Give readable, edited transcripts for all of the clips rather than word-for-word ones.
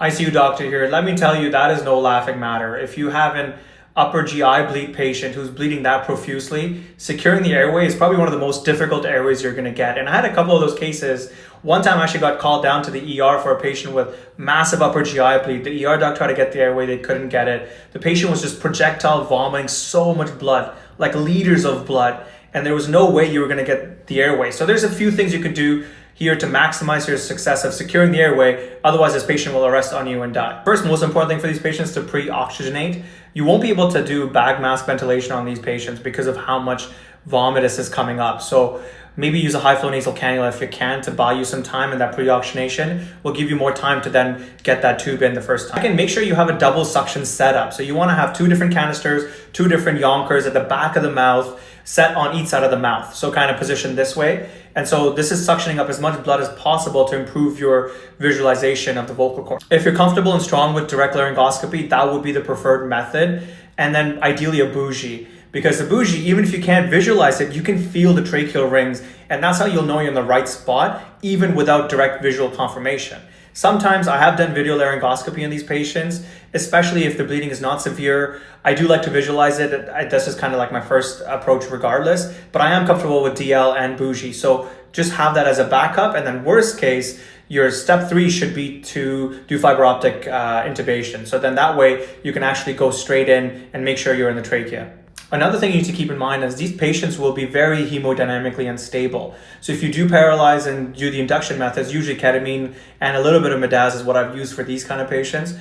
ICU doctor here. Let me tell you, that is no laughing matter. If you have an upper GI bleed patient who's bleeding that profusely, securing the airway is probably one of the most difficult airways you're going to get. And I had a couple of those cases. One time I actually got called down to the ER for a patient with massive upper GI bleed. The ER doc tried to get the airway, they couldn't get it. The patient was just projectile vomiting so much blood, like liters of blood, and there was no way you were going to get the airway. So there's a few things you could do here to maximize your success of securing the airway. Otherwise, this patient will arrest on you and die. First, most important thing for these patients to pre-oxygenate. You won't be able to do bag mask ventilation on these patients because of how much vomitus is coming up. So maybe use a high flow nasal cannula if you can to buy you some time, and that pre-oxygenation will give you more time to then get that tube in the first time. Again, make sure you have a double suction setup. So you want to have 2 different canisters, 2 different yonkers at the back of the mouth, set on each side of the mouth. So kind of positioned this way. And so this is suctioning up as much blood as possible to improve your visualization of the vocal cords. If you're comfortable and strong with direct laryngoscopy, that would be the preferred method. And then ideally a bougie. Because the bougie, even if you can't visualize it, you can feel the tracheal rings, and that's how you'll know you're in the right spot, even without direct visual confirmation. Sometimes I have done video laryngoscopy in these patients, especially if the bleeding is not severe. I do like to visualize it. This is kind of like my first approach regardless, but I am comfortable with DL and bougie. So just have that as a backup, and then worst case, your step 3 should be to do fiber optic intubation. So then that way you can actually go straight in and make sure you're in the trachea. Another thing you need to keep in mind is these patients will be very hemodynamically unstable. So if you do paralyze and do the induction methods, usually ketamine and a little bit of midaz is what I've used for these kind of patients,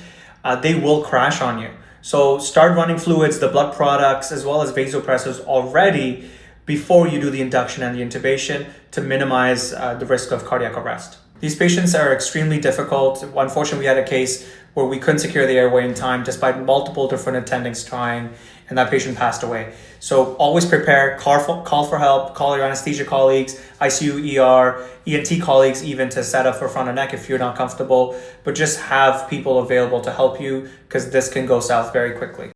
they will crash on you. So start running fluids, the blood products, as well as vasopressors already before you do the induction and the intubation to minimize the risk of cardiac arrest. These patients are extremely difficult. Unfortunately, we had a case where we couldn't secure the airway in time despite multiple different attendings trying, and that patient passed away. So always prepare, call for help, call your anesthesia colleagues, ICU, ER, ENT colleagues even to set up for front of neck if you're not comfortable, but just have people available to help you because this can go south very quickly.